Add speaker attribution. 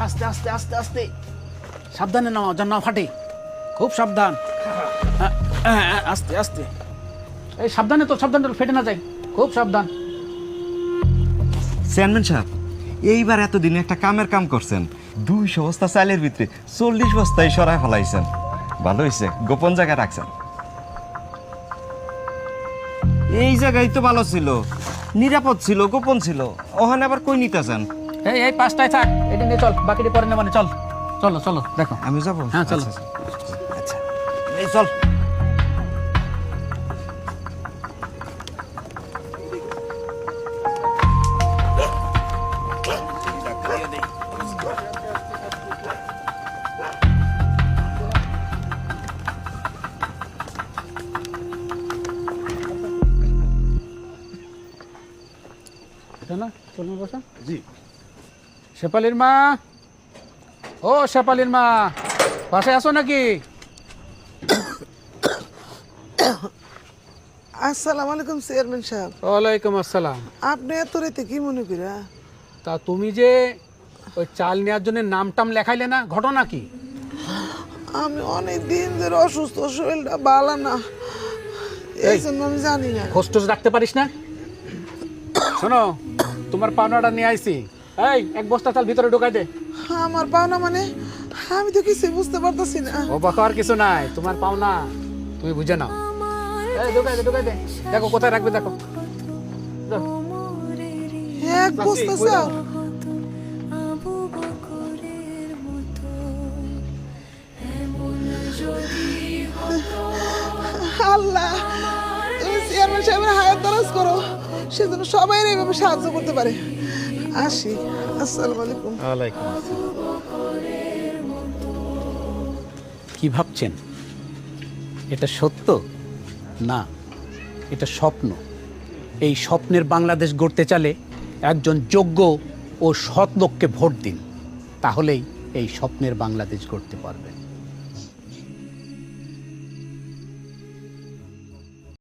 Speaker 1: আস্তে আস্তে আস্তে আস্তে, সাবধানে নামাও যেন না ফাটে, খুব সাবধান। আস্তে আস্তে, এই সাবধানে তো, সাবধানে ফেটে না যায়, খুব সাবধান।
Speaker 2: চেয়ারম্যান সাহেব, এইবার এতদিনে একটা কামের কাম করছেন। 200 বস্তা চালের ভিতরে 40 বস্তায় সরাই ফেলাইছেন। ভালো হয়েছে, গোপন জায়গায় রাখছেন। এই জায়গায় তো ভালো ছিল, নিরাপদ ছিল, গোপন ছিল। ওখানে আবার কই নিতেছেন?
Speaker 1: এই এই পাঁচটায় থাক, এটা নিয়ে চল, বাকিটা পরে নেবানে। চল চলো চলো, দেখো।
Speaker 2: আমি যাবো?
Speaker 1: হ্যাঁ চলো।
Speaker 2: আচ্ছা এই চল।
Speaker 1: এটা না, চলুন বসা। জি। শেফালির মা, ও শেফালির মা, বাসায় আসো নাকি?
Speaker 3: আসসালামু আলাইকুম চেয়ারম্যান সাহেব।
Speaker 1: ওয়ালাইকুম আসসালাম।
Speaker 3: আপনি এত রাতে কি মনে করা?
Speaker 1: তা তুমি যে ওই চাল নেওয়ার জন্য নামটাম লেখাইলে না, ঘটনা কি?
Speaker 3: আমি অনেক দিন ধরে অসুস্থ, শরীরটা ভালো না, এই জন্য আমি জানি না।
Speaker 1: খোঁজ টোজ রাখতে পারিস না? শোনো, তোমার পাওনাটা নিয়ে আইছি। এই এক বস্তা চাল ভিতরে ঢুকাই দে।
Speaker 3: আমার পাওনা মানে? আমি তো কিছু বুঝতে পারতেছি না।
Speaker 1: ও বাবা, আর কিছু নাই, তোমার পাওনা তুমি বুঝে নাও। এই ঢুকাই দে, ঢুকাই দে, দেখো কোথায় রাখবে, দেখো। যাও।
Speaker 3: এক বস্তা চাল? আল্লাহ, তুমি চেয়ারম্যান সাহেবের হায়াত দরাজ করো, সেজন্য সবাই এইভাবে সাহায্য করতে পারে। আসি, আসসালামু আলাইকুম।
Speaker 1: ওয়ালাইকুম আসসালাম। কি ভাবছেন এটা সত্য? না, এটা স্বপ্ন। এই স্বপ্নের বাংলাদেশ গড়তে চালে একজন যোগ্য ও সৎ লোককে ভোট দিন, তাহলেই এই স্বপ্নের বাংলাদেশ গড়তে পারবেন।